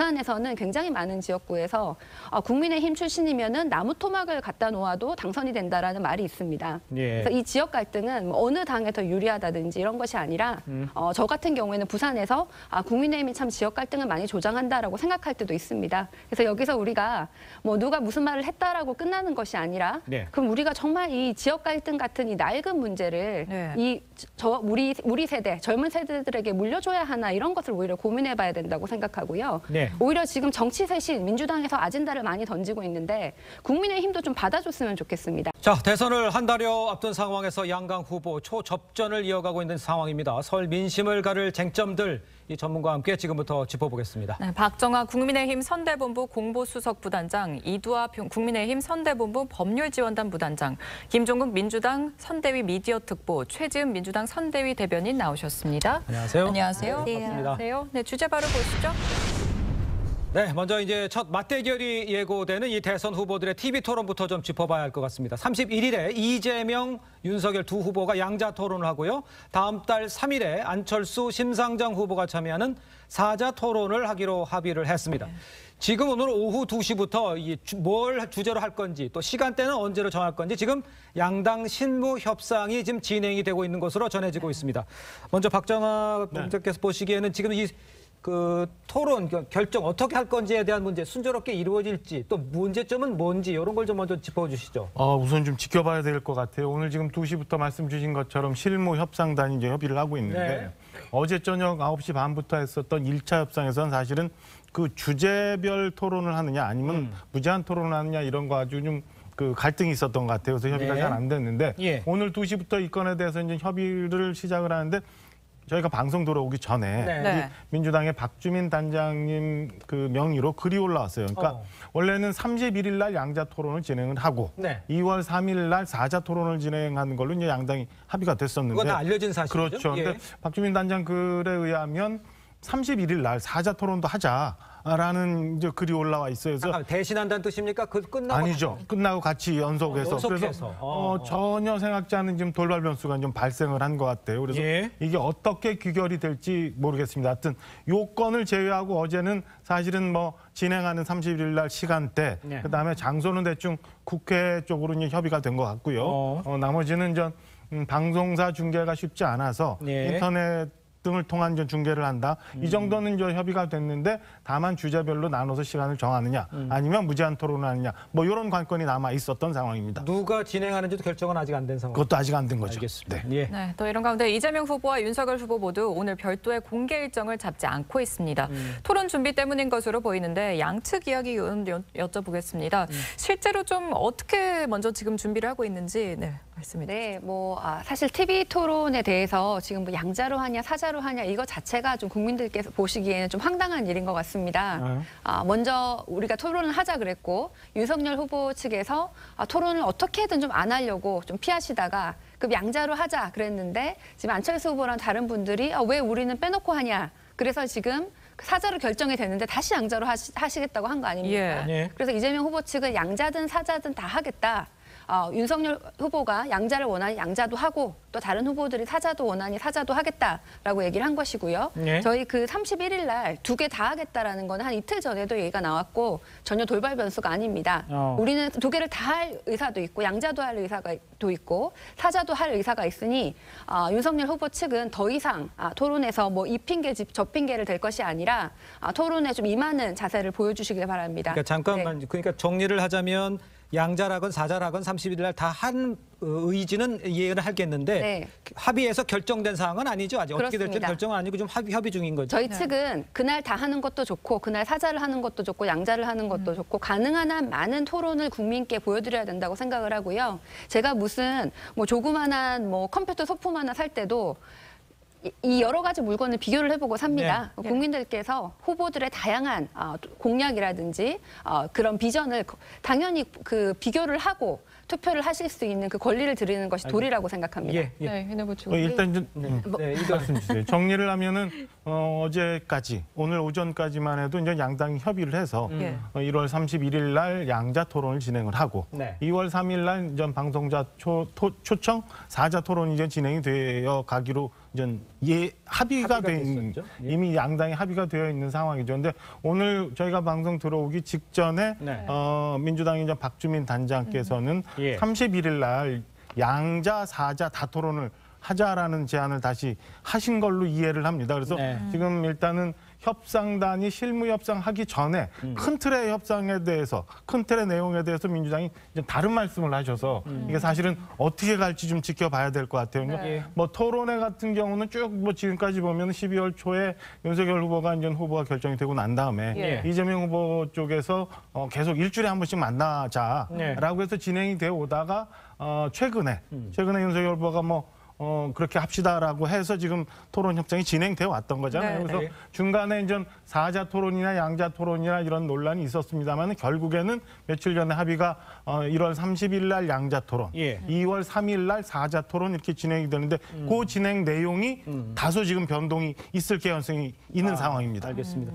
부산에서는 굉장히 많은 지역구에서 국민의힘 출신이면은 나무 토막을 갖다 놓아도 당선이 된다라는 말이 있습니다. 예. 그래서 이 지역 갈등은 어느 당에 더 유리하다든지 이런 것이 아니라 저 같은 경우에는 부산에서 국민의힘이 참 지역 갈등을 많이 조장한다라고 생각할 때도 있습니다. 그래서 여기서 우리가 뭐 누가 무슨 말을 했다라고 끝나는 것이 아니라 네. 그럼 우리가 정말 이 지역 갈등 같은 이 낡은 문제를 우리 세대 젊은 세대들에게 물려줘야 하나 이런 것을 오히려 고민해봐야 된다고 생각하고요. 네. 오히려 지금 정치 쇄신 민주당에서 아젠다를 많이 던지고 있는데 국민의힘도 좀 받아줬으면 좋겠습니다. 자, 대선을 한 달여 앞둔 상황에서 양강 후보 초접전을 이어가고 있는 상황입니다. 설 민심을 가를 쟁점들 이 전문가와 함께 지금부터 짚어보겠습니다. 네, 박정아 국민의힘 선대본부 공보수석 부단장, 이두아 국민의힘 선대본부 법률지원단 부단장, 김종국 민주당 선대위 미디어 특보, 최지은 민주당 선대위 대변인 나오셨습니다. 안녕하세요. 안녕하세요. 네, 안녕하세요. 네, 주제 바로 보시죠. 네, 먼저 이제 첫 맞대결이 예고되는 이 대선 후보들의 TV 토론부터 좀 짚어봐야 할 것 같습니다. 31일에 이재명, 윤석열 두 후보가 양자 토론을 하고요. 다음 달 3일에 안철수, 심상정 후보가 참여하는 사자 토론을 하기로 합의를 했습니다. 지금 오늘 오후 2시부터 뭘 주제로 할 건지 또 시간대는 언제로 정할 건지 지금 양당 실무 협상이 지금 진행이 되고 있는 것으로 전해지고 있습니다. 먼저 박정아 본부장께서 보시기에는 지금 그 토론 결정 어떻게 할 건지에 대한 문제 순조롭게 이루어질지 또 문제점은 뭔지 이런 걸 좀 먼저 짚어주시죠. 우선 좀 지켜봐야 될 것 같아요. 오늘 지금 2시부터 말씀 주신 것처럼 실무 협상단이 이제 협의를 하고 있는데 네. 어제 저녁 9시 반부터 했었던 1차 협상에서는 사실은 그 주제별 토론을 하느냐 아니면 무제한 토론을 하느냐 이런 거 아주 좀 그 갈등이 있었던 것 같아요. 그래서 협의가 네. 잘 안 됐는데 예. 오늘 2시부터 이 건에 대해서 이제 협의를 시작을 하는데 저희가 방송 들어오기 전에 네. 민주당의 박주민 단장님 그 명의로 글이 올라왔어요. 그러니까 원래는 31일 날 양자 토론을 진행을 하고 네. 2월 3일 날 사자 토론을 진행하는 걸로 이제 양당이 합의가 됐었는데 그건 다 알려진 사실이죠. 그렇죠. 예. 근데 박주민 단장 글에 의하면 31일 날 사자 토론도 하자라는 이제 글이 올라와 있어요. 그래서 잠깐 대신한다는 뜻입니까? 그 끝나고 아니죠. 끝나고 같이 연속해서. 그래서 전혀 생각지 않은 지금 돌발 변수가 좀 발생을 한 것 같아요. 그래서 예. 이게 어떻게 귀결이 될지 모르겠습니다. 하여튼 요건을 제외하고 어제는 사실은 뭐 진행하는 31일 날 시간대, 네. 그다음에 장소는 대충 국회 쪽으로 이제 협의가 된 것 같고요. 나머지는 방송사 중계가 쉽지 않아서 네. 인터넷 등을 통한 중계를 한다. 이 정도는 협의가 됐는데 다만 주제별로 나눠서 시간을 정하느냐 아니면 무제한 토론을 하느냐 뭐 이런 관건이 남아 있었던 상황입니다. 누가 진행하는지도 결정은 아직 안 된 상황. 그것도 아직 안 된 거죠. 알겠습니다. 네. 예. 네, 또 이런 가운데 이재명 후보와 윤석열 후보 모두 오늘 별도의 공개 일정을 잡지 않고 있습니다. 토론 준비 때문인 것으로 보이는데 양측 이야기 여쭤보겠습니다. 실제로 좀 어떻게 먼저 지금 준비를 하고 있는지 말씀해 주세요. 네, 사실 TV 토론에 대해서 지금 뭐 양자로 하냐 사자로 하냐 이거 자체가 좀 국민들께서 보시기에는 좀 황당한 일인 것 같습니다. 먼저 우리가 토론을 하자 그랬고 윤석열 후보 측에서 토론을 어떻게든 좀 안 하려고 좀 피하시다가 그 양자로 하자 그랬는데 지금 안철수 후보랑 다른 분들이 왜 우리는 빼놓고 하냐. 그래서 지금 사자로 결정이 됐는데 다시 양자로 하시겠다고 한 거 아닙니까? 예. 그래서 이재명 후보 측은 양자든 사자든 다 하겠다. 윤석열 후보가 양자를 원하니 양자도 하고 또 다른 후보들이 사자도 원하니 사자도 하겠다라고 얘기를 한 것이고요. 네. 저희 그 31일 날 2개 다 하겠다라는 건 한 이틀 전에도 얘기가 나왔고 전혀 돌발 변수가 아닙니다. 우리는 2개를 다 할 의사도 있고 양자도 할 의사가 있고 사자도 할 의사가 있으니 윤석열 후보 측은 더 이상 토론에서 뭐 이 핑계 저 핑계를 댈 것이 아니라 토론에 좀 임하는 자세를 보여주시길 바랍니다. 그러니까 잠깐만 그러니까 정리를 하자면 양자라건 사자라건 31일 날 다 한 의지는 이해를 하겠는데 네. 합의해서 결정된 사항은 아니죠. 아직 어떻게 될지는 그렇습니다. 결정은 아니고 좀 협의 중인 거죠. 저희 측은 그날 다 하는 것도 좋고 그날 사자를 하는 것도 좋고 양자를 하는 것도 좋고 가능한 한 많은 토론을 국민께 보여드려야 된다고 생각을 하고요. 제가 무슨 뭐 조그만한 뭐 컴퓨터 소품 하나 살 때도 이 여러 가지 물건을 비교를 해보고 삽니다. 네. 국민들께서 후보들의 다양한 공약이라든지 그런 비전을 당연히 그 비교를 하고 투표를 하실 수 있는 그 권리를 드리는 것이 도리라고 생각합니다. 예. 네, 휴대폰 일단 좀 이거 말씀 주세요. 정리를 하면은 어제까지 오늘 오전까지만 해도 이제 양당이 협의를 해서 1월 31일 날 양자 토론을 진행을 하고 2월 3일 날 전 방송자 초청 사자 토론이 이제 진행이 되어 가기로 합의가 돼 있는 됐었죠. 예. 이미 양당이 합의가 되어 있는 상황이죠. 근데 오늘 저희가 방송 들어오기 직전에 네. 민주당의 이제 박주민 단장께서는 예. 31일 날 양자 사자 다 토론을 하자라는 제안을 다시 하신 걸로 이해를 합니다. 그래서 네. 지금 일단은 협상단이 실무 협상하기 전에 큰 틀의 협상에 대해서 큰 틀의 내용에 대해서 민주당이 이제 다른 말씀을 하셔서 이게 사실은 어떻게 갈지 좀 지켜봐야 될 것 같아요. 네. 뭐 토론회 같은 경우는 쭉 뭐 지금까지 보면 12월 초에 윤석열 후보가 이제 후보가 결정이 되고 난 다음에 예. 이재명 후보 쪽에서 계속 일주일에 한 번씩 만나자라고 해서 진행이 되어 오다가 최근에 윤석열 후보가 그렇게 합시다라고 해서 지금 토론 협상이 진행되어 왔던 거잖아요. 네, 그래서 네. 중간에 이제 사자 토론이나 양자 토론이나 이런 논란이 있었습니다만 결국에는 며칠 전에 합의가 1월 30일 날 양자 토론, 예. 2월 3일 날 사자 토론 이렇게 진행이 되는데 그 진행 내용이 다소 지금 변동이 있을 개연성이 있는 상황입니다. 알겠습니다.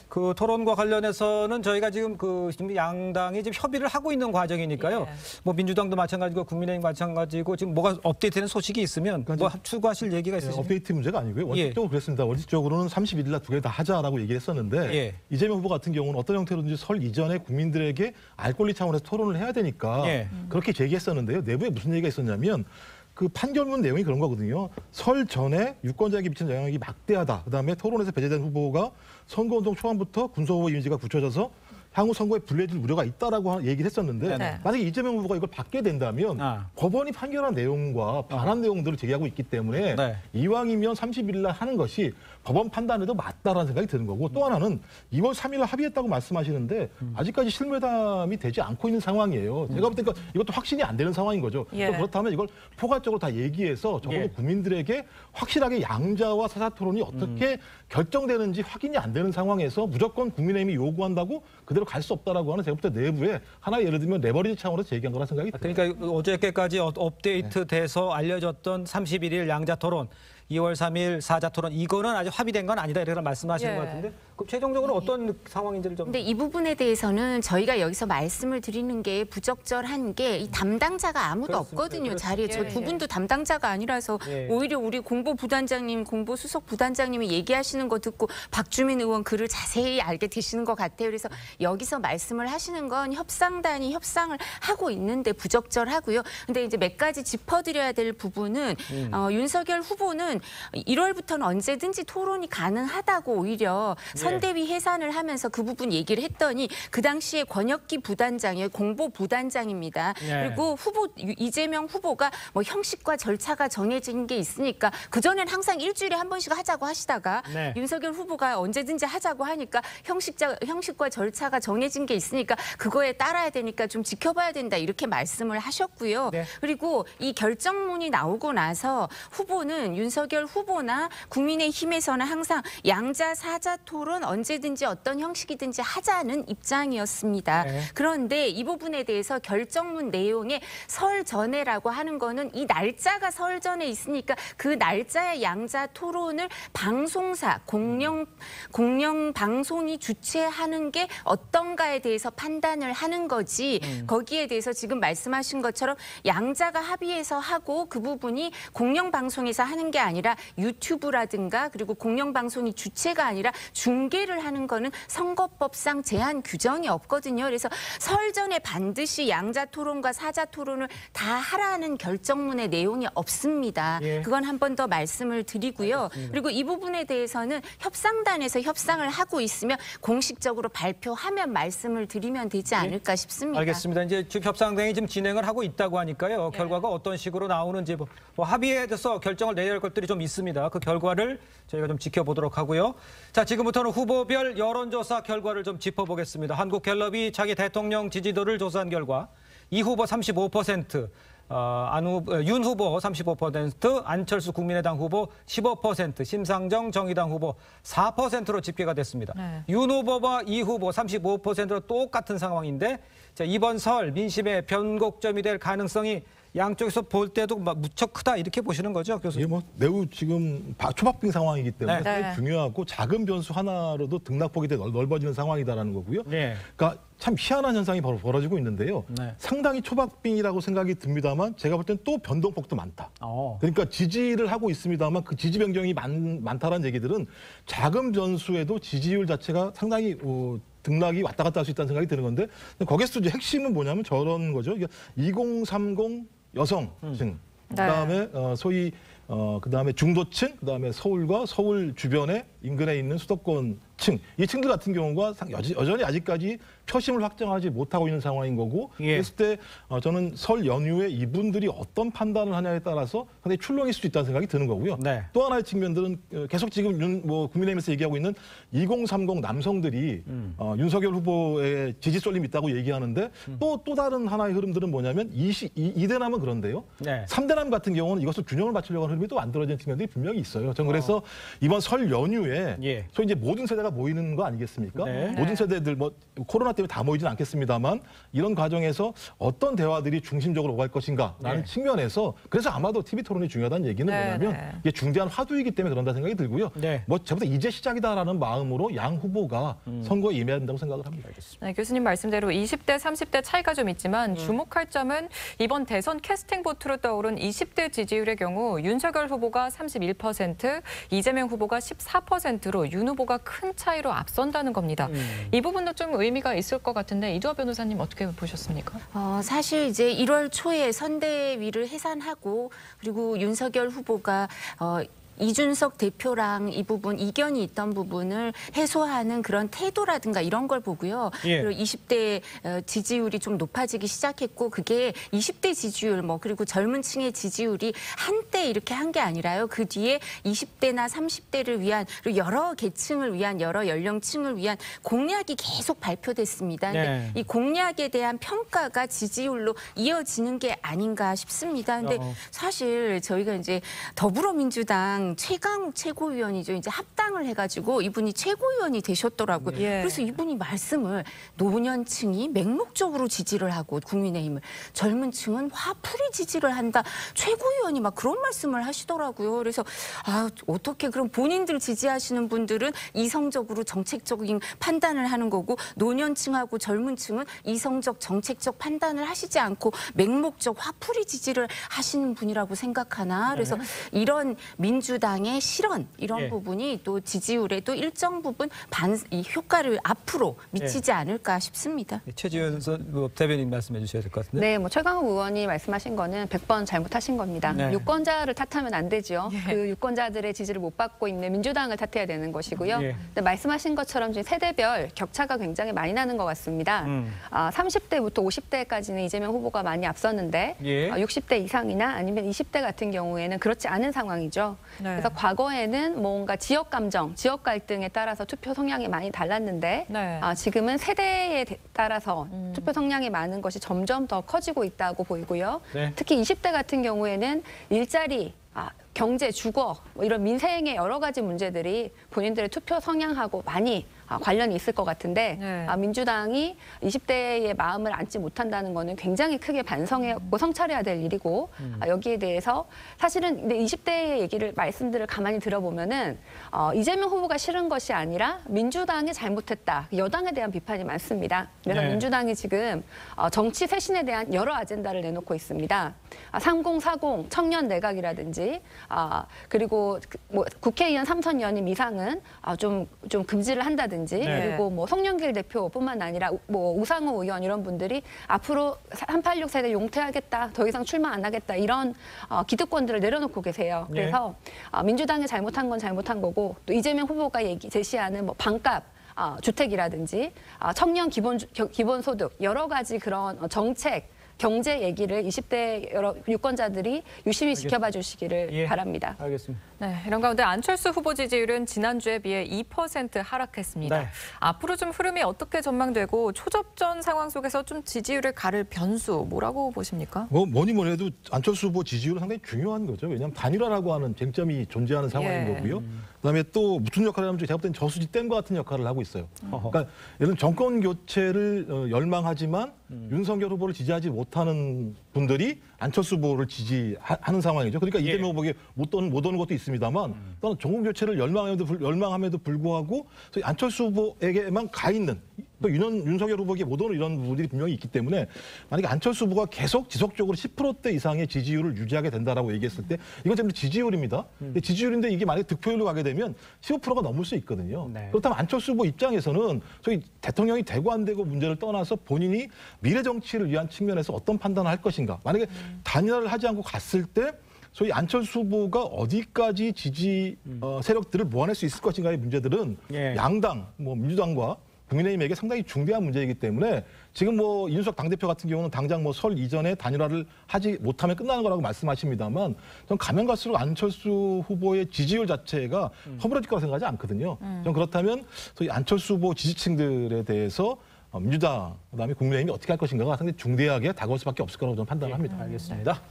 그 토론과 관련해서는 저희가 지금 지금 양당이 지금 협의를 하고 있는 과정이니까요. 예. 뭐 민주당도 마찬가지고 국민의힘 마찬가지고 지금 뭐가 업데이트되는 소식이 있으면 뭐 추가하실 얘기가 있으시면 업데이트 문제가 아니고요. 원칙적으로 그랬습니다. 원칙적으로는 30일 날 두 개 다 하자라고 얘기를 했었는데 예. 이재명 후보 같은 경우는 어떤 형태로든지 설 이전에 국민들에게 알 권리 차원에서 토론을 해야 되니까 예. 그렇게 제기했었는데요. 내부에 무슨 얘기가 있었냐면 그 판결문 내용이 그런 거거든요. 설 전에 유권자에게 미치는 영향이 막대하다. 그다음에 토론에서 배제된 후보가 선거운동 초반부터 군소후보 이미지가 굳혀져서 향후 선거에 불리해질 우려가 있다라고 얘기를 했었는데 네. 만약에 이재명 후보가 이걸 받게 된다면 법원이 판결한 내용과 반한 내용들을 제기하고 있기 때문에 네. 이왕이면 30일 날 하는 것이 법원 판단에도 맞다라는 생각이 드는 거고 또 하나는 2월 3일 날 합의했다고 말씀하시는데 아직까지 실무회담이 되지 않고 있는 상황이에요. 제가 볼 때 이것도 확신이 안 되는 상황인 거죠. 예. 그렇다면 이걸 포괄적으로 다 얘기해서 적어도 예. 국민들에게 확실하게 양자와 사자 토론이 어떻게 결정되는지 확인이 안 되는 상황에서 무조건 국민의힘이 요구한다고 그대로 갈 수 없다라고 하는 제가 볼 때 내부에 하나 예를 들면 레버리지 차원에서 제기한 거라 생각이 들어요. 그러니까 어저께까지 업데이트돼서 알려졌던 31일 양자 토론, 2월 3일 사자 토론 이거는 아직 합의된 건 아니다 이렇게 말씀하시는 예. 것 같은데 그럼 최종적으로 어떤 상황인지를 좀. 근데 이 부분에 대해서는 저희가 여기서 말씀을 드리는 게 부적절한 게 이 담당자가 아무도 그렇습니다. 없거든요. 그렇습니다. 자리에 저 두 분도 담당자가 아니라서 예. 오히려 우리 공보부단장님, 공보수석 부단장님이 얘기하시는 거 듣고 박주민 의원 글을 자세히 알게 되시는 것 같아요. 그래서 여기서 말씀을 하시는 건 협상단이 협상을 하고 있는데 부적절하고요. 근데 이제 몇 가지 짚어드려야 될 부분은 윤석열 후보는 1월부터는 언제든지 토론이 가능하다고 오히려 선대위 해산을 하면서 그 부분 얘기를 했더니 그 당시에 권혁기 부단장이에요. 공보부단장입니다. 네. 그리고 이재명 후보가 뭐 형식과 절차가 정해진 게 있으니까 그전엔 항상 일주일에 한 번씩 하자고 하시다가 네. 윤석열 후보가 언제든지 하자고 하니까 형식과 절차가 정해진 게 있으니까 그거에 따라야 되니까 좀 지켜봐야 된다 이렇게 말씀을 하셨고요. 네. 그리고 이 결정문이 나오고 나서 후보는 윤석열 후보나 국민의힘에서는 항상 양자 사자 토론 언제든지 어떤 형식이든지 하자는 입장이었습니다. 네. 그런데 이 부분에 대해서 결정문 내용에 설 전에라고 하는 거는 이 날짜가 설 전에 있으니까 그 날짜의 양자 토론을 방송사 공영 방송이 주최하는 게 어떤가에 대해서 판단을 하는 거지 거기에 대해서 지금 말씀하신 것처럼 양자가 합의해서 하고 그 부분이 공영 방송에서 하는 게 아니라 유튜브라든가 그리고 공영 방송이 주체가 아니라 중계를 하는 거는 선거법상 제한 규정이 없거든요. 그래서 설 전에 반드시 양자 토론과 사자 토론을 다 하라는 결정문의 내용이 없습니다. 예. 그건 한 번 더 말씀을 드리고요. 그리고 이 부분에 대해서는 협상단에서 협상을 하고 있으면 공식적으로 발표하면 말씀을 드리면 되지 않을까 싶습니다. 알겠습니다. 이제 지금 협상단이 지금 진행을 하고 있다고 하니까요. 결과가 어떤 식으로 나오는지 뭐 합의에 대해서 결정을 내야 할 것들이 좀 있습니다. 그 결과를 저희가 좀 지켜보도록 하고요. 자, 지금부터는 후보별 여론조사 결과를 좀 짚어보겠습니다. 한국갤럽이 자기 대통령 지지도를 조사한 결과 이 후보 35%, 윤 후보 35%, 안철수 국민의당 후보 15%, 심상정 정의당 후보 4%로 집계가 됐습니다. 네. 윤 후보와 이 후보 35%로 똑같은 상황인데 자, 이번 설 민심의 변곡점이 될 가능성이 양쪽에서 볼 때도 막 무척 크다 이렇게 보시는 거죠, 이게 교수님? 뭐 매우 지금 초박빙 상황이기 때문에 네. 상당히 중요하고 작은 변수 하나로도 등락폭이 되게 넓어지는 상황이다라는 거고요. 네. 그러니까 참 희한한 현상이 벌어지고 있는데요. 네. 상당히 초박빙이라고 생각이 듭니다만 제가 볼 땐 또 변동폭도 많다. 어. 그러니까 지지를 하고 있습니다만 그 지지 변경이 많다라는 얘기들은 작은 변수에도 지지율 자체가 상당히 등락이 왔다 갔다 할 수 있다는 생각이 드는 건데 거기서 이제 핵심은 뭐냐면 저런 거죠. 2030 여성층, 그다음에 소위 그다음에 중도층, 그다음에 서울과 서울 주변에 인근에 있는 수도권층, 이 층들 같은 경우가 여전히 아직까지 표심을 확정하지 못하고 있는 상황인 거고, 예. 그랬을 때 저는 설 연휴에 이분들이 어떤 판단을 하냐에 따라서 상당히 출렁일 수도 있다는 생각이 드는 거고요. 네. 또 하나의 측면들은 계속 지금 국민의힘에서 얘기하고 있는 2030 남성들이 윤석열 후보의 지지 쏠림이 있다고 얘기하는데 또 다른 하나의 흐름들은 뭐냐면 2대남은 그런데요. 네. 3대남 같은 경우는 이것을 균형을 맞추려고 하는 흐름이 또 만들어진 측면들이 분명히 있어요. 저는 그래서 이번 설 연휴에 예. 소위 이제 모든 세대가 모이는 거 아니겠습니까? 네. 모든 세대들 뭐 코로나 때문에 다 모이진 않겠습니다만 이런 과정에서 어떤 대화들이 중심적으로 오갈 것인가라는 네. 측면에서 그래서 아마도 TV 토론이 중요하다는 얘기는 뭐냐면 이게 중대한 화두이기 때문에 그런다 생각이 들고요. 네. 뭐 저보다 이제 시작이다라는 마음으로 양 후보가 선거에 임해야 된다고 생각을 합니다. 네, 교수님 말씀대로 20대, 30대 차이가 좀 있지만 주목할 점은 이번 대선 캐스팅 보트로 떠오른 20대 지지율의 경우 윤석열 후보가 31%, 이재명 후보가 14%로 윤 후보가 큰 차이로 앞선다는 겁니다. 이 부분도 좀 의미가 있을 것 같은데 이두하 변호사님 어떻게 보셨습니까? 사실 이제 1월 초에 선대위를 해산하고 그리고 윤석열 후보가 이준석 대표랑 이 부분 이견이 있던 부분을 해소하는 그런 태도라든가 이런 걸 보고요. 예. 그리고 20대 지지율이 좀 높아지기 시작했고 그게 20대 지지율 그리고 젊은 층의 지지율이 한때 이렇게 한 게 아니라요. 그 뒤에 20대나 30대를 위한 그리고 여러 계층을 위한 여러 연령층을 위한 공약이 계속 발표됐습니다. 근데 네. 이 공약에 대한 평가가 지지율로 이어지는 게 아닌가 싶습니다. 근데 사실 저희가 이제 더불어민주당 최강욱 최고위원이죠. 이제 합당을 해가지고 이분이 최고위원이 되셨더라고요. 예. 그래서 이분이 말씀을 노년층이 맹목적으로 지지를 하고 국민의힘을 젊은 층은 화풀이 지지를 한다. 최고위원이 막 그런 말씀을 하시더라고요. 그래서 어떻게 그럼 본인들 지지하시는 분들은 이성적으로 정책적인 판단을 하는 거고 노년층하고 젊은 층은 이성적 정책적 판단을 하시지 않고 맹목적 화풀이 지지를 하시는 분이라고 생각하나. 그래서 이런 민주당의 실언 이런 부분이 또 지지율에도 일정 부분 이 효과를 앞으로 미치지 않을까 싶습니다. 최지은 대변인 말씀해 주셔야 될 것 같은데. 네, 뭐 최강욱 의원이 말씀하신 거는 100번 잘못하신 겁니다. 네. 유권자를 탓하면 안 되죠. 그 유권자들의 지지를 못 받고 있는 민주당을 탓해야 되는 것이고요. 근데 말씀하신 것처럼 지금 세대별 격차가 굉장히 많이 나는 것 같습니다. 30대부터 50대까지는 이재명 후보가 많이 앞섰는데 60대 이상이나 아니면 20대 같은 경우에는 그렇지 않은 상황이죠. 네. 그래서 과거에는 뭔가 지역 감정, 지역 갈등에 따라서 투표 성향이 많이 달랐는데 네. 지금은 세대에 따라서 투표 성향이 많은 것이 점점 더 커지고 있다고 보이고요. 네. 특히 20대 같은 경우에는 일자리, 경제, 주거 이런 민생의 여러 가지 문제들이 본인들의 투표 성향하고 많이 관련이 있을 것 같은데 민주당이 20대의 마음을 안지 못한다는 거는 굉장히 크게 반성하고 성찰해야 될 일이고 여기에 대해서 사실은 근데 20대의 얘기를 말씀들을 가만히 들어보면은 이재명 후보가 싫은 것이 아니라 민주당이 잘못했다. 여당에 대한 비판이 많습니다. 그래서 민주당이 지금 정치 쇄신에 대한 여러 아젠다를 내놓고 있습니다. 3040 청년 내각이라든지 그리고 뭐 국회의원 3선 연임 이상은 좀 금지를 한다든지 그리고 뭐 송영길 대표뿐만 아니라 뭐 우상호 의원 이런 분들이 앞으로 386 세대 용퇴하겠다, 더 이상 출마 안 하겠다 이런 기득권들을 내려놓고 계세요. 그래서 민주당이 잘못한 건 잘못한 거고 또 이재명 후보가 제시하는 뭐 반값 주택이라든지 청년 기본소득 여러 가지 그런 정책 경제 얘기를 20대 여러 유권자들이 유심히 지켜봐 주시기를 바랍니다. 알겠습니다. 네, 이런 가운데 안철수 후보 지지율은 지난주에 비해 2% 하락했습니다. 네. 앞으로 좀 흐름이 어떻게 전망되고 초접전 상황 속에서 좀 지지율을 가를 변수 뭐라고 보십니까? 뭐니 해도 안철수 후보 지지율은 상당히 중요한 거죠. 왜냐하면 단일화라고 하는 쟁점이 존재하는 상황인 거고요. 그다음에 또 무슨 역할을 하면 제가 볼 때는 저수지 댐과 같은 역할을 하고 있어요. 그러니까 예를 들면 정권 교체를 열망하지만 윤석열 후보를 지지하지 못하는 분들이 안철수 후보를 지지하는 상황이죠. 그러니까 이재명 후보에게 못 오는 것도 있습니다만 또는 정권 교체를 열망함에도 불구하고 소위 안철수 후보에게만 가 있는 또 윤석열 후보에게 못 오는 이런 부분들이 분명히 있기 때문에 만약에 안철수 후보가 계속 지속적으로 10%대 이상의 지지율을 유지하게 된다라고 얘기했을 때 이건 지금 지지율입니다. 근데 지지율인데 이게 만약에 득표율로 가게 되면 15%가 넘을 수 있거든요. 네. 그렇다면 안철수 후보 입장에서는 저희 대통령이 되고 안 되고 문제를 떠나서 본인이 미래 정치를 위한 측면에서 어떤 판단을 할 것인가. 만약에 단일화를 하지 않고 갔을 때 소위 안철수 후보가 어디까지 지지 세력들을 모아낼 수 있을 것인가의 문제들은 양당, 민주당과 국민의힘에게 상당히 중대한 문제이기 때문에 지금 이준석 당대표 같은 경우는 당장 설 이전에 단일화를 하지 못하면 끝나는 거라고 말씀하십니다만 전 가면 갈수록 안철수 후보의 지지율 자체가 허물어질 거라고 생각하지 않거든요. 전 그렇다면 소위 안철수 후보 지지층들에 대해서 민주당, 그다음에 국민의힘이 어떻게 할 것인가가 상당히 중대하게 다가올 수밖에 없을 거라고 저는 판단을 합니다. 알겠습니다.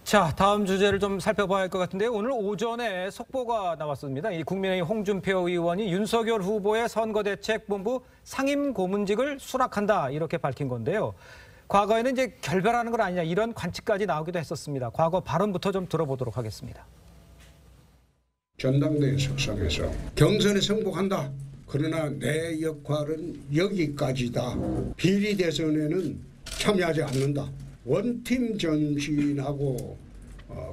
자, 다음 주제를 좀 살펴봐야 할 것 같은데요. 오늘 오전에 속보가 나왔습니다. 이 국민의힘 홍준표 의원이 윤석열 후보의 선거대책본부 상임고문직을 수락한다 이렇게 밝힌 건데요. 과거에는 이제 결별하는 건 아니냐 이런 관측까지 나오기도 했었습니다. 과거 발언부터 좀 들어보도록 하겠습니다. 전당대회 석상에서 경선에 승복한다. 그러나 내 역할은 여기까지다. 비리 대선에는 참여하지 않는다. 원팀 전신하고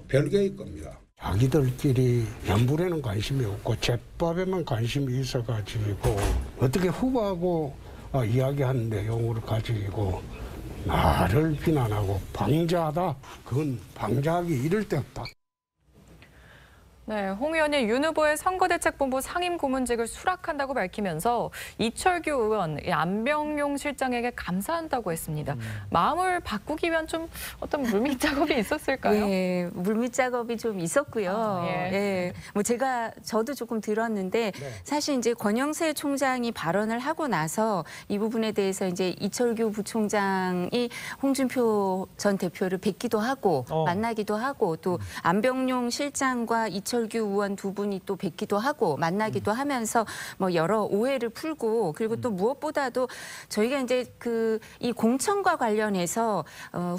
별개일 겁니다. 자기들끼리 연불에는 관심이 없고 제법에만 관심이 있어가지고 어떻게 후보하고 이야기하는 내용을 가지고 나를 비난하고 방자하다. 그건 방자하기 이를 데 없다. 네, 홍 의원이 윤 후보의 선거대책본부 상임고문직을 수락한다고 밝히면서 이철규 의원, 안병용 실장에게 감사한다고 했습니다. 마음을 바꾸기 위한 좀 어떤 물밑 작업이 있었을까요? 네, 물밑 작업이 좀 있었고요. 저도 조금 들었는데 사실 이제 권영세 총장이 발언을 하고 나서 이 부분에 대해서 이제 이철규 부총장이 홍준표 전 대표를 뵙기도 하고 만나기도 하고 또 안병용 실장과 이철규 의원 두 분이 또 뵙기도 하고 만나기도 하면서 여러 오해를 풀고 그리고 또 무엇보다도 저희가 이제 이 공천과 관련해서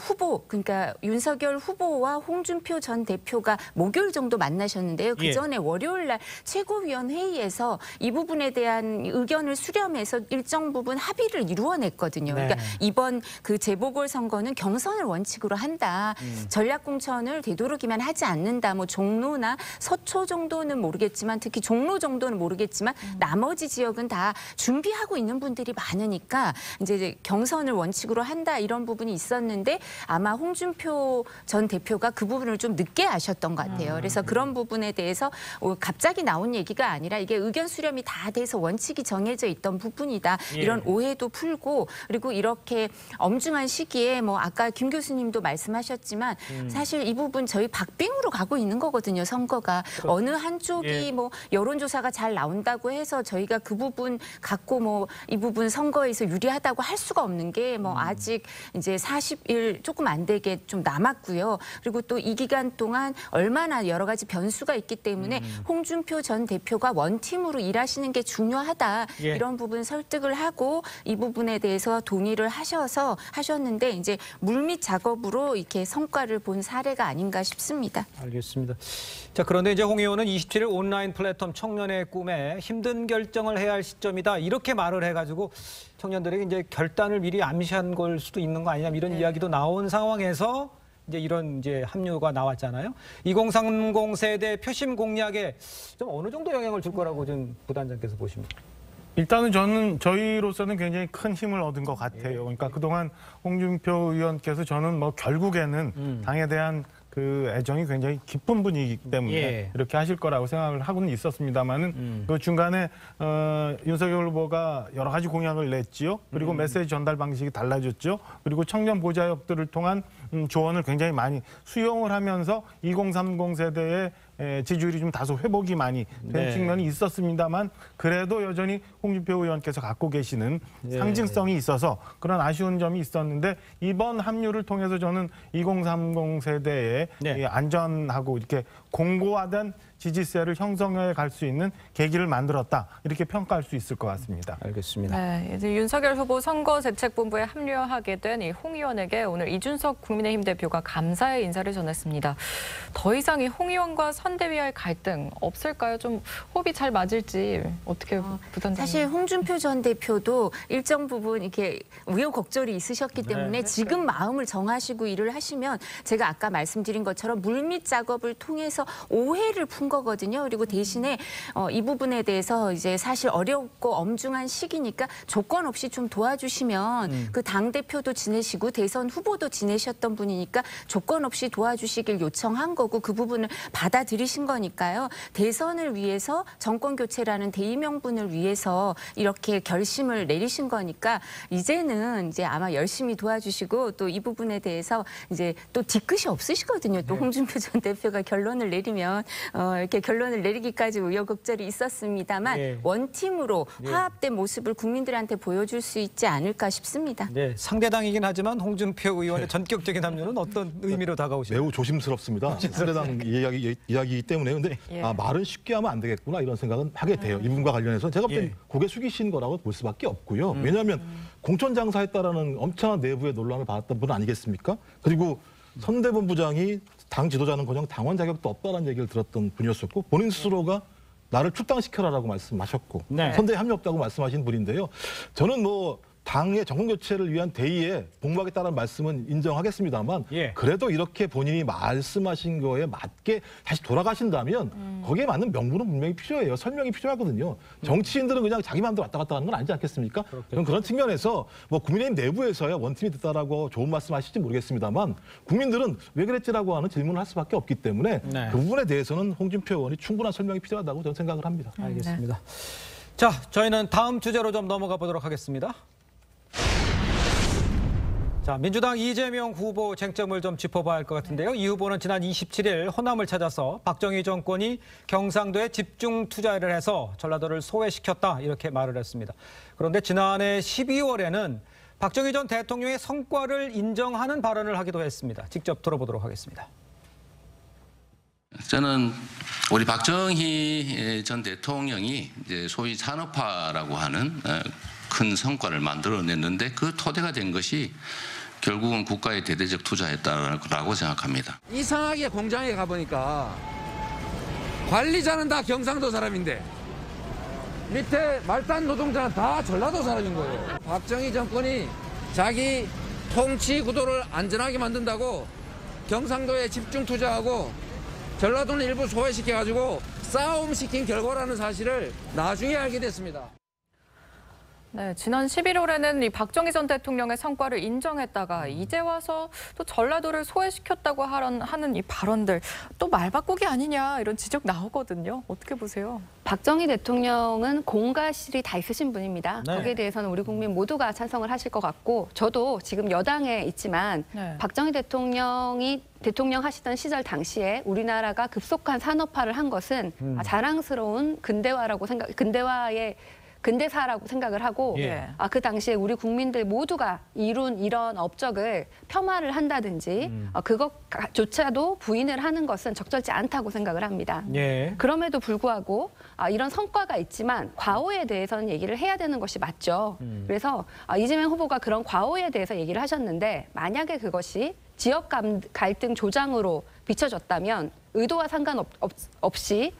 후보 그러니까 윤석열 후보와 홍준표 전 대표가 목요일 정도 만나셨는데요. 그 전에 월요일 날 최고위원 회의에서 이 부분에 대한 의견을 수렴해서 일정 부분 합의를 이루어냈거든요. 그러니까 이번 재보궐 선거는 경선을 원칙으로 한다. 전략 공천을 되도록이면 하지 않는다. 종로나 서초 정도는 모르겠지만 특히 종로 정도는 모르겠지만 나머지 지역은 다 준비하고 있는 분들이 많으니까 이제 경선을 원칙으로 한다 이런 부분이 있었는데 아마 홍준표 전 대표가 그 부분을 좀 늦게 아셨던 것 같아요. 그래서 그런 부분에 대해서 갑자기 나온 얘기가 아니라 이게 의견 수렴이 다 돼서 원칙이 정해져 있던 부분이다. 이런 오해도 풀고 그리고 이렇게 엄중한 시기에 아까 김 교수님도 말씀하셨지만 사실 이 부분 저희 박빙으로 가고 있는 거거든요. 선거가. 어느 한쪽이 여론조사가 잘 나온다고 해서 저희가 그 부분 갖고 이 부분 선거에서 유리하다고 할 수가 없는 게 아직 이제 40일 조금 안 되게 좀 남았고요. 그리고 또 이 기간 동안 얼마나 여러 가지 변수가 있기 때문에 홍준표 전 대표가 원팀으로 일하시는 게 중요하다. 이런 부분 설득을 하고 이 부분에 대해서 동의를 하셨는데 이제 물밑 작업으로 이렇게 성과를 본 사례가 아닌가 싶습니다. 알겠습니다. 자, 그런데 이제 홍 의원은 27일 온라인 플랫폼 청년의 꿈에 힘든 결정을 해야 할 시점이다. 이렇게 말을 해가지고 청년들에게 이제 결단을 미리 암시한 걸 수도 있는 거 아니냐 이런 이야기도 나온 상황에서 이제 이런 합류가 나왔잖아요. 2030 세대 표심 공략에 좀 어느 정도 영향을 줄 거라고 좀 부단장께서 보십니까? 일단은 저희로서는 굉장히 큰 힘을 얻은 것 같아요. 그러니까 그동안 홍준표 의원께서 저는 결국에는 당에 대한 그 애정이 굉장히 깊은 분이기 때문에 이렇게 하실 거라고 생각을 하고는 있었습니다만은 그 중간에 윤석열 후보가 여러 가지 공약을 냈지요. 그리고 메시지 전달 방식이 달라졌죠. 그리고 청년 보좌역들을 통한 조언을 굉장히 많이 수용을 하면서 2030 세대의 지지율이 좀 다소 회복이 많이 된 측면이 있었습니다만 그래도 여전히 홍준표 의원께서 갖고 계시는 상징성이 있어서 그런 아쉬운 점이 있었는데 이번 합류를 통해서 저는 2030 세대의 이 안전하고 이렇게 공고하던 지지세를 형성해 갈 수 있는 계기를 만들었다 이렇게 평가할 수 있을 것 같습니다. 알겠습니다. 네, 이제 윤석열 후보 선거대책본부에 합류하게 된 이 홍 의원에게 오늘 이준석 국민의힘 대표가 감사의 인사를 전했습니다. 더 이상 이 홍 의원과 선대위와의 갈등 없을까요? 좀 호흡이 잘 맞을지 어떻게 부단장님? 사실 홍준표 전 대표도 일정 부분 이렇게 우여곡절이 있으셨기 때문에 지금 마음을 정하시고 일을 하시면 제가 아까 말씀드린 것처럼 물밑 작업을 통해서 오해를 푼 거거든요. 그리고 대신에 이 부분에 대해서 이제 사실 어렵고 엄중한 시기니까 조건 없이 좀 도와주시면 그 당대표도 지내시고 대선 후보도 지내셨던 분이니까 조건 없이 도와주시길 요청한 거고 그 부분을 받아들이신 거니까요. 대선을 위해서 정권 교체라는 대의명분을 위해서 이렇게 결심을 내리신 거니까 이제는 이제 아마 열심히 도와주시고 또 이 부분에 대해서 이제 또 뒤끝이 없으시거든요. 또 홍준표 전 대표가 결론을 내리면 이렇게 결론을 내리기까지 우여곡절이 있었습니다만 원팀으로 화합된 모습을 국민들한테 보여줄 수 있지 않을까 싶습니다. 네, 상대당이긴 하지만 홍준표 의원의 전격적인 합류는 어떤 의미로 다가오시나요? 매우 조심스럽습니다. 상대당 이야기이기 때문에 근데 말은 쉽게 하면 안 되겠구나 이런 생각은 하게 돼요. 이분과 관련해서 제가 볼 땐 고개 숙이신 거라고 볼 수밖에 없고요. 왜냐하면 공천장사했다라는 엄청난 내부의 논란을 받았던 분 아니겠습니까? 그리고 선대본부장이 당 지도자는커녕 당원 자격도 없다는 얘기를 들었던 분이었었고 본인 스스로가 나를 출당시켜라라고 말씀하셨고 선대에 합류 없다고 말씀하신 분인데요. 저는 뭐 당의 정권 교체를 위한 대의에 복무하겠다는 말씀은 인정하겠습니다만 그래도 이렇게 본인이 말씀하신 거에 맞게 다시 돌아가신다면 거기에 맞는 명분은 분명히 필요해요. 설명이 필요하거든요. 정치인들은 그냥 자기 마음대로 왔다 갔다 하는 건 아니지 않겠습니까? 그런 측면에서 뭐 국민의힘 내부에서야 원팀이 됐다라고 좋은 말씀 하실지 모르겠습니다만 국민들은 왜 그랬지라고 하는 질문을 할 수밖에 없기 때문에 그 부분에 대해서는 홍준표 의원이 충분한 설명이 필요하다고 저는 생각을 합니다. 알겠습니다. 자, 저희는 다음 주제로 좀 넘어가 보도록 하겠습니다. 자, 민주당 이재명 후보 쟁점을 좀 짚어봐야 할 것 같은데요. 이 후보는 지난 27일 호남을 찾아서 박정희 정권이 경상도에 집중 투자를 해서 전라도를 소외시켰다 이렇게 말을 했습니다. 그런데 지난해 12월에는 박정희 전 대통령의 성과를 인정하는 발언을 하기도 했습니다. 직접 들어보도록 하겠습니다. 저는 우리 박정희 전 대통령이 이제 소위 산업화라고 하는 큰 성과를 만들어냈는데 그 토대가 된 것이 결국은 국가의 대대적 투자였다라고 생각합니다. 이상하게 공장에 가보니까 관리자는 다 경상도 사람인데 밑에 말단 노동자는 다 전라도 사람인 거예요. 박정희 정권이 자기 통치 구도를 안전하게 만든다고 경상도에 집중 투자하고 전라도는 일부 소외시켜가지고 싸움시킨 결과라는 사실을 나중에 알게 됐습니다. 네, 지난 11월에는 이 박정희 전 대통령의 성과를 인정했다가 이제 와서 또 전라도를 소외시켰다고 하는 이 발언들 또 말바꾸기 아니냐 이런 지적 나오거든요. 어떻게 보세요? 박정희 대통령은 공과 실이 다 있으신 분입니다. 거기에 대해서는 우리 국민 모두가 찬성을 하실 것 같고 저도 지금 여당에 있지만 박정희 대통령이 대통령 하시던 시절 당시에 우리나라가 급속한 산업화를 한 것은 자랑스러운 근대사라고 생각을 하고 그 당시에 우리 국민들 모두가 이룬 이런 업적을 폄하를 한다든지 그것조차도 부인을 하는 것은 적절치 않다고 생각을 합니다. 그럼에도 불구하고 이런 성과가 있지만 과오에 대해서는 얘기를 해야 되는 것이 맞죠. 그래서 이재명 후보가 그런 과오에 대해서 얘기를 하셨는데 만약에 그것이 지역 갈등 조장으로 비춰졌다면 의도와 상관없이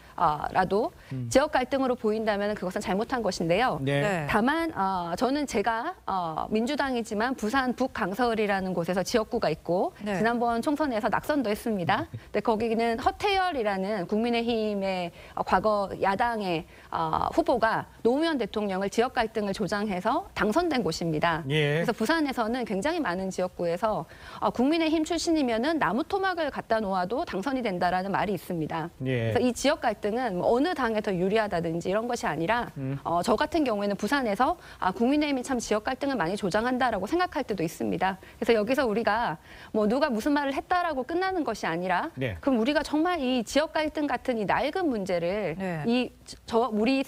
라도 지역 갈등으로 보인다면 그것은 잘못한 것인데요. 다만 저는 제가 민주당이지만 부산 북강서을이라는 곳에서 지역구가 있고 지난번 총선에서 낙선도 했습니다. 근데 거기는 허태열이라는 국민의힘의 과거 야당의 후보가 노무현 대통령을 지역 갈등을 조장해서 당선된 곳입니다. 그래서 부산에서는 굉장히 많은 지역구에서 국민의힘 출신이면은 나무 토막을 갖다 놓아도 당선이 된다라는 말이 있습니다. 그래서 이 지역 갈등 갈등은 뭐 어느 당에 더 유리하다든지 이런 것이 아니라 저 같은 경우에는 부산에서 국민의힘이 참 지역 갈등을 많이 조장한다라고 생각할 때도 있습니다. 그래서 여기서 우리가 뭐 누가 무슨 말을 했다라고 끝나는 것이 아니라 네. 그럼 우리가 정말 이 지역 갈등 같은 이 낡은 문제를 네.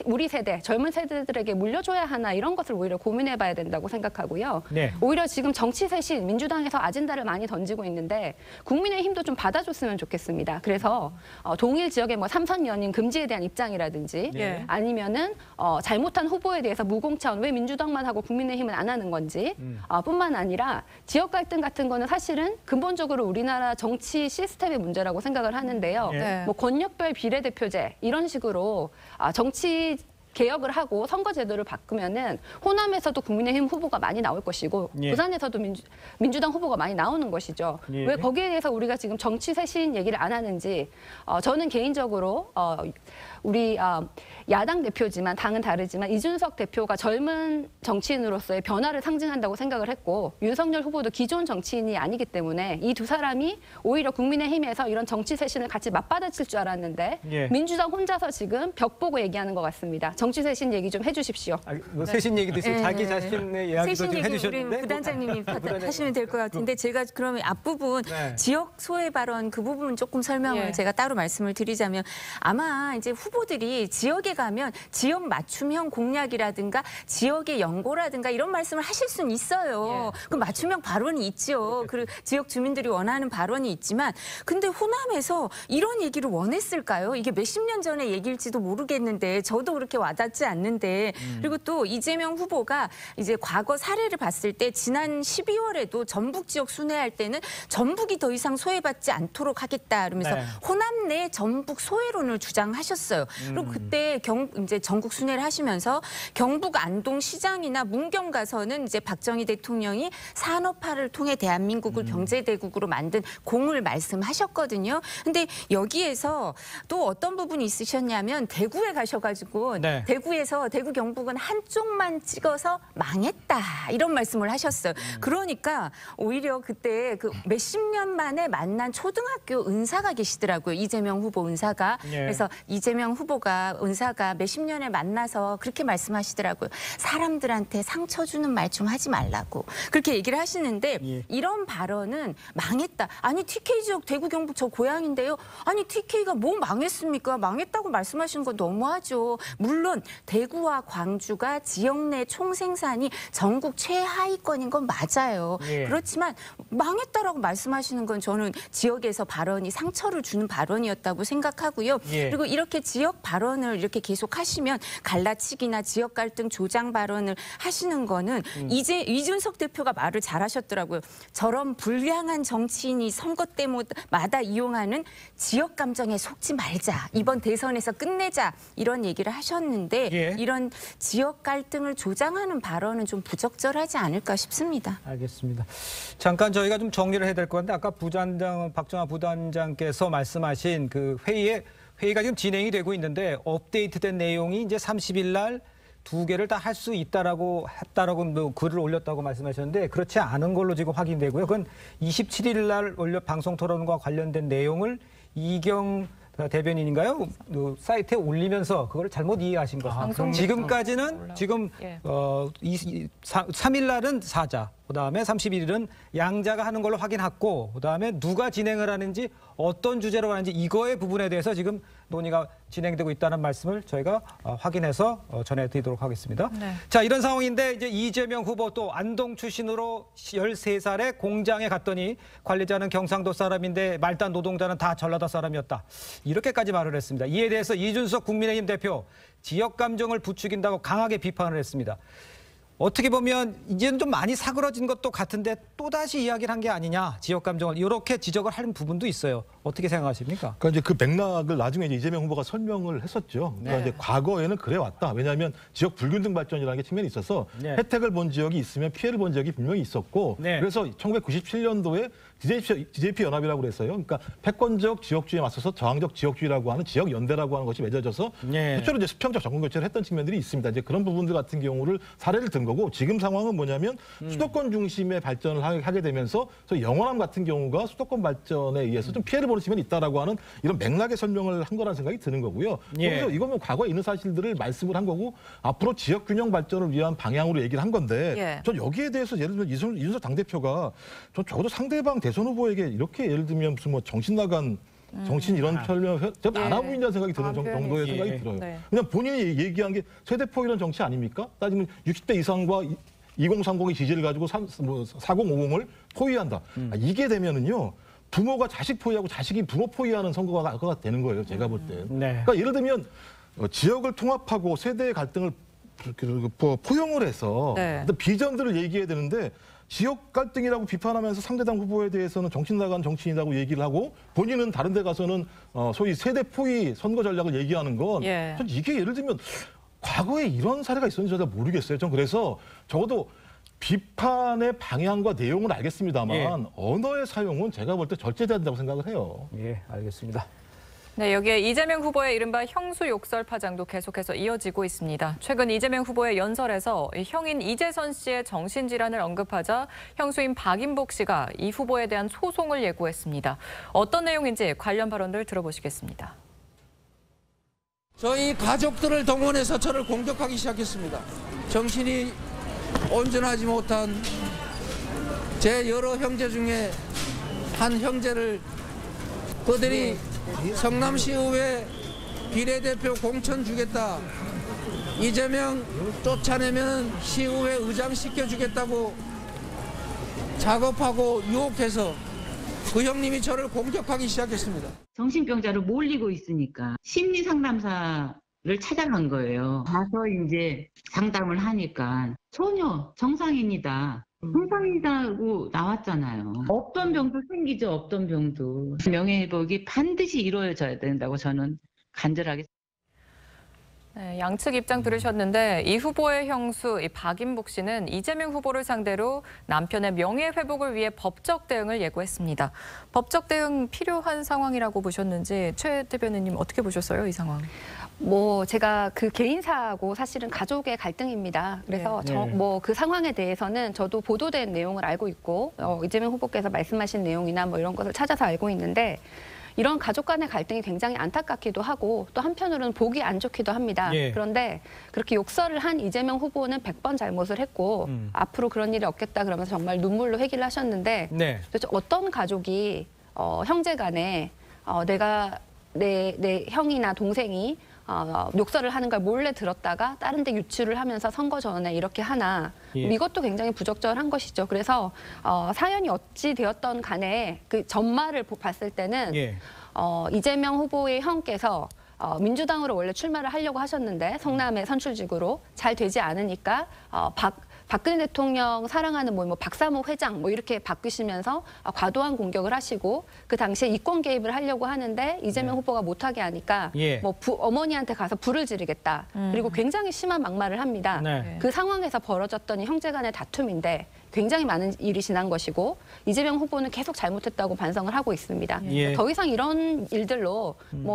우리 세대 젊은 세대들에게 물려줘야 하나 이런 것을 오히려 고민해봐야 된다고 생각하고요. 네. 오히려 지금 정치 쇄신 민주당에서 아젠다를 많이 던지고 있는데 국민의힘도 좀 받아줬으면 좋겠습니다. 그래서 동일 지역의 뭐 삼선 연임 금지에 대한 입장이라든지 네. 아니면은 잘못한 후보에 대해서 무공천 왜 민주당만 하고 국민의힘은 안 하는 건지 뿐만 아니라 지역 갈등 같은 거는 사실은 근본적으로 우리나라 정치 시스템의 문제라고 생각을 하는데요. 네. 뭐 권력별 비례대표제 이런 식으로 정치 개혁을 하고 선거제도를 바꾸면은 호남에서도 국민의힘 후보가 많이 나올 것이고 예. 부산에서도 민주당 후보가 많이 나오는 것이죠. 예. 왜 거기에 대해서 우리가 지금 정치 쇄신 얘기를 안 하는지 저는 개인적으로 우리 야당 대표지만 당은 다르지만 이준석 대표가 젊은 정치인으로서의 변화를 상징한다고 생각을 했고 윤석열 후보도 기존 정치인이 아니기 때문에 이 두 사람이 오히려 국민의힘에서 이런 정치 쇄신을 같이 맞받아칠 줄 알았는데 예. 민주당 혼자서 지금 벽 보고 얘기하는 것 같습니다. 정치 쇄신 얘기 좀 해주십시오. 뭐 쇄신 얘기도 있어요. 네. 자기 자신의 이야기도 세신 좀 얘기 우리 해주셨는데 부단장님이 하시면 될 것 같은데 제가 그러면 앞부분 네. 지역 소외 발언 그 부분 조금 설명을 예. 제가 따로 말씀을 드리자면 아마 이제 후보들이 지역에 가면 지역 맞춤형 공약이라든가 지역의 연고라든가 이런 말씀을 하실 수는 있어요. 그 맞춤형 발언이 있죠. 그리고 지역 주민들이 원하는 발언이 있지만 근데 호남에서 이런 얘기를 원했을까요? 이게 몇십 년 전의 얘기일지도 모르겠는데 저도 그렇게 와닿지 않는데 그리고 또 이재명 후보가 이제 과거 사례를 봤을 때 지난 12월에도 전북 지역 순회할 때는 전북이 더 이상 소외받지 않도록 하겠다 그러면서 네. 호남 내 전북 소외론을 주장하셨어요. 그리고 그때 이제 전국 순회를 하시면서 경북 안동 시장이나 문경 가서는 이제 박정희 대통령이 산업화를 통해 대한민국을 경제대국으로 만든 공을 말씀하셨거든요. 근데 여기에서 또 어떤 부분이 있으셨냐면 대구에 가셔가지고 네. 대구에서 대구 경북은 한쪽만 찍어서 망했다 이런 말씀을 하셨어요. 그러니까 오히려 그때 그 몇십 년 만에 만난 초등학교 은사가 계시더라고요. 이재명 후보 은사가. 예. 그래서 이재명 후보가 은사가 몇십 년에 만나서 그렇게 말씀하시더라고요. 사람들한테 상처 주는 말 좀 하지 말라고. 그렇게 얘기를 하시는데 예. 이런 발언은 망했다. 아니 TK 지역 대구 경북 저 고향인데요. 아니 TK가 뭐 망했습니까? 망했다고 말씀하시는 건 너무하죠. 물론 대구와 광주가 지역 내 총생산이 전국 최하위권인 건 맞아요. 예. 그렇지만 망했다라고 말씀하시는 건 저는 지역에서 발언이 상처를 주는 발언이었다고 생각하고요. 예. 그리고 이렇게 지역 발언을 이렇게 계속 하시면 갈라치기나 지역 갈등 조장 발언을 하시는 거는 이제 이준석 대표가 말을 잘하셨더라고요. 저런 불량한 정치인이 선거 때마다 이용하는 지역 감정에 속지 말자. 이번 대선에서 끝내자. 이런 얘기를 하셨는데 예. 이런 지역 갈등을 조장하는 발언은 좀 부적절하지 않을까 싶습니다. 알겠습니다. 잠깐 저희가 좀 정리를 해야 될 것 같은데 아까 박정아 부단장께서 말씀하신 그 회의가 지금 진행이 되고 있는데 업데이트된 내용이 이제 30일 날 2개를 다 할 수 있다라고 했다라고 뭐 글을 올렸다고 말씀하셨는데 그렇지 않은 걸로 지금 확인되고요. 그건 27일 날 방송 토론과 관련된 내용을 이경 대변인인가요? 사이트에 올리면서 그걸 잘못 이해하신 것 같습니다. 지금까지는 지금 예. 3일 날은 사자, 그다음에 31일은 양자가 하는 걸로 확인했고 그다음에 누가 진행을 하는지 어떤 주제로 하는지 이거의 부분에 대해서 지금 논의가 진행되고 있다는 말씀을 저희가 확인해서 전해드리도록 하겠습니다. 네. 자, 이런 상황인데 이제 이재명 후보 또 안동 출신으로 13살에 공장에 갔더니 관리자는 경상도 사람인데 말단 노동자는 다 전라도 사람이었다. 이렇게까지 말을 했습니다. 이에 대해서 이준석 국민의힘 대표 지역 감정을 부추긴다고 강하게 비판을 했습니다. 어떻게 보면 이제는 좀 많이 사그러진 것도 같은데 또다시 이야기를 한 게 아니냐, 지역 감정을 이렇게 지적을 하는 부분도 있어요. 어떻게 생각하십니까? 그러니까 이제 그 맥락을 나중에 이제 이재명 후보가 설명을 했었죠. 그러니까 이제 과거에는 그래 왔다. 왜냐하면 지역 불균등 발전이라는 게 측면이 있어서 네. 혜택을 본 지역이 있으면 피해를 본 지역이 분명히 있었고 네. 그래서 1997년도에 DJP 연합이라고 그랬어요. 그러니까 패권적 지역주의에 맞서서 저항적 지역주의라고 하는 지역 연대라고 하는 것이 맺어져서 네. 최초로 이제 수평적 정권 교체를 했던 측면들이 있습니다. 이제 그런 부분들 같은 경우를 사례를 든 거고 지금 상황은 뭐냐면 수도권 중심의 발전을 하게 되면서 영원함 같은 경우가 수도권 발전에 의해서 좀 피해를 보는 보는 측면이 있다라고 하는 이런 맥락의 설명을 한 거라는 생각이 드는 거고요. 그래서 이거는 과거에 있는 사실들을 말씀을 한 거고 앞으로 지역 균형 발전을 위한 방향으로 얘기를 한 건데 전 여기에 대해서 예를 들면 이준석 당대표가 전 적어도 상대방 대선 후보에게 이렇게 예를 들면 무슨 뭐 정신 나간 정신 이런 설명 안 하고 있는 생각이 드는 정도의 생각이 들어요. 그냥 본인이 얘기한 게 세대포 이런 정치 아닙니까? 따지면 60대 이상과 2030의 지지를 가지고 4050을 포위한다. 이게 되면은요. 부모가 자식 포위하고 자식이 부모 포위하는 선거가 되는 거예요. 제가 볼 때. 그러니까 예를 들면 지역을 통합하고 세대의 갈등을 포용을 해서 비전들을 얘기해야 되는데 지역 갈등이라고 비판하면서 상대당 후보에 대해서는 정신 나간 정치인이라고 얘기를 하고 본인은 다른 데 가서는 소위 세대 포위 선거 전략을 얘기하는 건 전 이게 예를 들면 과거에 이런 사례가 있었는지 잘 모르겠어요. 전 그래서 적어도 비판의 방향과 내용은 알겠습니다만 언어의 사용은 제가 볼 때 절제돼야 된다고 생각을 해요. 예, 알겠습니다. 네, 여기에 이재명 후보의 이른바 형수 욕설 파장도 계속해서 이어지고 있습니다. 최근 이재명 후보의 연설에서 형인 이재선 씨의 정신질환을 언급하자 형수인 박인복 씨가 이 후보에 대한 소송을 예고했습니다. 어떤 내용인지 관련 발언들 들어보시겠습니다. 저희 가족들을 동원해서 저를 공격하기 시작했습니다. 정신이 온전하지 못한 제 여러 형제 중에 한 형제를 그들이 성남시의회 비례대표 공천 주겠다. 이재명 쫓아내면 시의회 의장 시켜주겠다고 작업하고 유혹해서 그 형님이 저를 공격하기 시작했습니다. 정신병자로 몰리고 있으니까 심리상담사를 찾아간 거예요. 가서 이제 상담을 하니까 전혀 정상인이다. 정상이라고 나왔잖아요. 없던 병도 생기죠. 없던 병도. 명예회복이 반드시 이루어져야 된다고 저는 간절하게. 네, 양측 입장 들으셨는데 이 후보의 형수 박인복 씨는 이재명 후보를 상대로 남편의 명예회복을 위해 법적 대응을 예고했습니다. 법적 대응 필요한 상황이라고 보셨는지 최 대변인님 어떻게 보셨어요, 이 상황? 제가 그 개인사하고 사실은 가족의 갈등입니다. 그래서 그 상황에 대해서는 저도 보도된 내용을 알고 있고 이재명 후보께서 말씀하신 내용이나 이런 것을 찾아서 알고 있는데 이런 가족 간의 갈등이 굉장히 안타깝기도 하고 또 한편으로는 보기 안 좋기도 합니다. 그런데 그렇게 욕설을 한 이재명 후보는 100번 잘못을 했고 앞으로 그런 일이 없겠다 그러면서 정말 눈물로 회개를 하셨는데 도대체 어떤 가족이 형제 간에 내가 내 형이나 동생이 욕설을 하는 걸 몰래 들었다가 다른 데 유출을 하면서 선거 전에 이렇게 하나 이것도 굉장히 부적절한 것이죠. 그래서 사연이 어찌 되었던 간에 그 전말을 봤을 때는 이재명 후보의 형께서 민주당으로 원래 출마를 하려고 하셨는데 성남의 선출직으로 잘 되지 않으니까 박근혜 대통령 사랑하는 박사모 회장 이렇게 바뀌시면서 과도한 공격을 하시고 그 당시에 이권 개입을 하려고 하는데 이재명 후보가 못하게 하니까 어머니한테 가서 불을 지르겠다. 그리고 굉장히 심한 막말을 합니다. 그 상황에서 벌어졌던 형제 간의 다툼인데 굉장히 많은 일이 지난 것이고 이재명 후보는 계속 잘못했다고 반성을 하고 있습니다. 더 이상 이런 일들로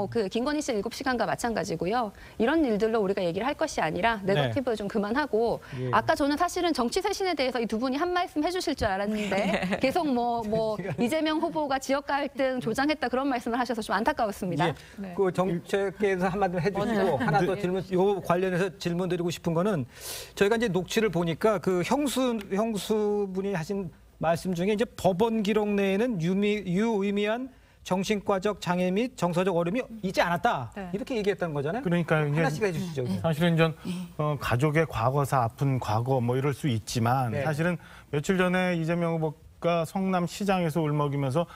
그 김건희 씨 7시간과 마찬가지고요. 이런 일들로 우리가 얘기를 할 것이 아니라 네거티브 좀 그만하고 아까 저는 사실은 정치 쇄신에 대해서 이 두 분이 한 말씀 해주실 줄 알았는데 계속 이재명 후보가 지역 갈등 조장했다 그런 말씀을 하셔서 좀 안타까웠습니다. 그 정책에서 한마디 해주시고 하나 더 질문, 요 관련해서 질문 드리고 싶은 거는 저희가 이제 녹취를 보니까 그 형수분이 하신 말씀 중에 이제 법원 기록 내에는 유의미한 정신과적 장애 및 정서적 어려움이 있지 않았다. 이렇게 얘기했다는 거잖아요. 그러니까 하나씩 해주시죠. 사실은 가족의 과거사, 아픈 과거 이럴 수 있지만 사실은 며칠 전에 이재명 후보가 성남시장에서 울먹이면서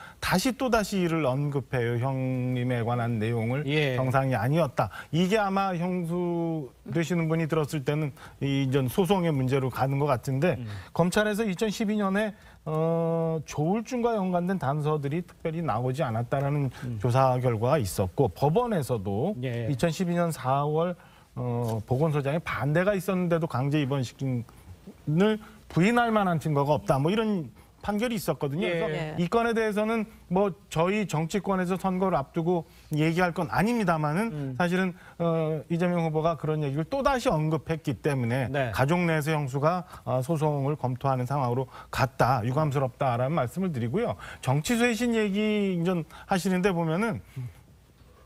또다시 이를 언급해요. 형님에 관한 내용을 정상이 아니었다. 이게 아마 형수 되시는 분이 들었을 때는 이전 소송의 문제로 가는 것 같은데 검찰에서 2012년에 조울증과 연관된 단서들이 특별히 나오지 않았다라는 조사 결과가 있었고 법원에서도 2012년 4월 보건소장의 반대가 있었는데도 강제 입원시킨을 부인할 만한 증거가 없다. 이런 판결이 있었거든요. 예. 그래서 이 건에 대해서는 뭐 저희 정치권에서 선거를 앞두고 얘기할 건 아닙니다만은 사실은 이재명 후보가 그런 얘기를 또다시 언급했기 때문에 네. 가족 내세 형수가 소송을 검토하는 상황으로 갔다. 유감스럽다라는 말씀을 드리고요. 정치 쇄신 얘기 좀 하시는데 보면은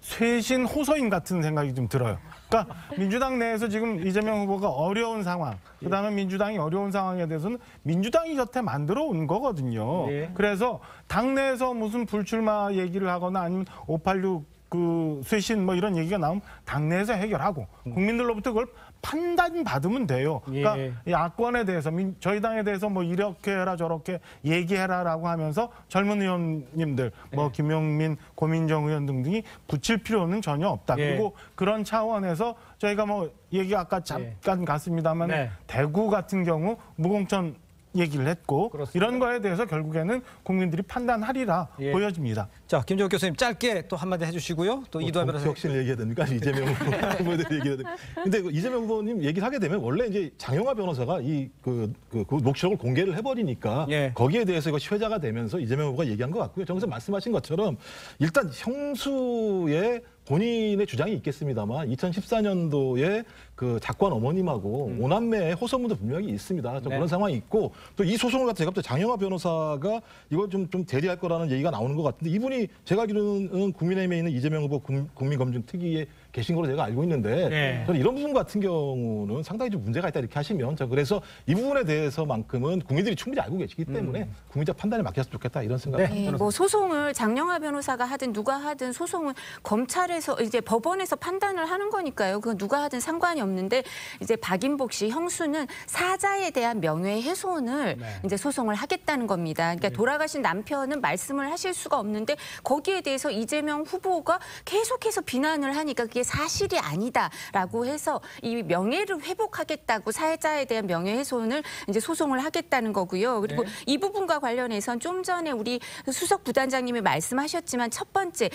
쇄신 호소인 같은 생각이 좀 들어요. 그러니까 민주당 내에서 지금 이재명 후보가 어려운 상황, 그다음에 민주당이 어려운 상황에 대해서는 민주당이 여태 만들어 온 거거든요. 예. 그래서 당내에서 무슨 불출마 얘기를 하거나 아니면 586 그 쇄신 뭐 이런 얘기가 나오면 당내에서 해결하고 국민들로부터 그걸 판단받으면 돼요. 그러니까 예. 야권에 대해서 저희 당에 대해서 뭐 이렇게 해라 저렇게 얘기해라라고 하면서 젊은 의원님들 뭐 김용민, 고민정 의원 등등이 붙일 필요는 전혀 없다. 예. 그리고 그런 차원에서 저희가 뭐 얘기 아까 잠깐 갔습니다만 네. 대구 같은 경우 무공천 얘기를 했고 그렇습니다. 이런 거에 대해서 결국에는 국민들이 판단하리라 예. 보여집니다. 자, 김종욱 교수님 짧게 또 한마디 해주시고요. 또 이도하 변호사. 혁신을 얘기해야 됩니까? 이재명 후보들 얘기해야 됩니까? 근데 이재명 후보님 얘기를 하게 되면 원래 이제 장영하 변호사가 그 녹취록을 공개를 해버리니까 예. 거기에 대해서 이것이 회자가 되면서 이재명 후보가 얘기한 것 같고요. 정서 말씀하신 것처럼 일단 형수의 본인의 주장이 있겠습니다만 2014년도에 그 작관 어머님하고 오남매의 호소문도 분명히 있습니다. 좀 그런 상황이 있고 또 이 소송을 갖다 제가 볼 때 장영하 변호사가 이걸 좀 대리할 거라는 얘기가 나오는 것 같은데 이분이 제가 알기로는 국민의힘에 있는 이재명 후보 국민검증특위에 계신 걸로 제가 알고 있는데 네. 저는 이런 부분 같은 경우는 상당히 좀 문제가 있다 이렇게 하시면 그래서 이 부분에 대해서만큼은 국민들이 충분히 알고 계시기 때문에 국민적 판단에 맡겼으면 좋겠다 이런 생각. 네, 뭐 소송을 장영하 변호사가 하든 누가 하든 소송은 검찰에서 이제 법원에서 판단을 하는 거니까요. 그건 누가 하든 상관이 없는데 이제 박인복 씨 형수는 사자에 대한 명예훼손을 이제 소송을 하겠다는 겁니다. 그러니까 돌아가신 남편은 말씀을 하실 수가 없는데 거기에 대해서 이재명 후보가 계속해서 비난을 하니까 그게 사실이 아니다라고 해서 이 명예를 회복하겠다고 사자에 대한 명예훼손을 이제 소송을 하겠다는 거고요. 그리고 이 부분과 관련해서는 좀 전에 우리 수석 부단장님이 말씀하셨지만 첫 번째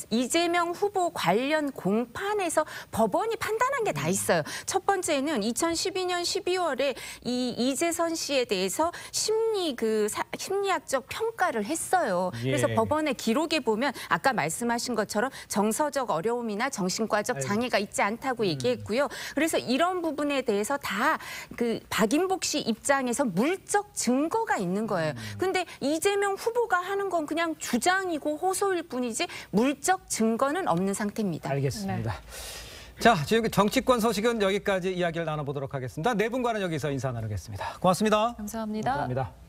이재명 후보 관련 공판에서 법원이 판단한 게 다 있어요. 첫 번째는 2012년 12월에 이 이재선 씨에 대해서 심리학적 평가를 했어요. 그래서 법원의 기록에 보면 아까 말씀하신 것처럼 정서적 어려움이나 정신과적 장애가 있지 않다고 얘기했고요. 그래서 이런 부분에 대해서 다 그 박인복 씨 입장에서 물적 증거가 있는 거예요. 근데 이재명 후보가 하는 건 그냥 주장이고 호소일 뿐이지 물적 증거는 없는 상태입니다. 알겠습니다. 자, 지금 정치권 소식은 여기까지 이야기를 나눠보도록 하겠습니다. 네 분과는 여기서 인사 나누겠습니다. 고맙습니다. 감사합니다. 감사합니다.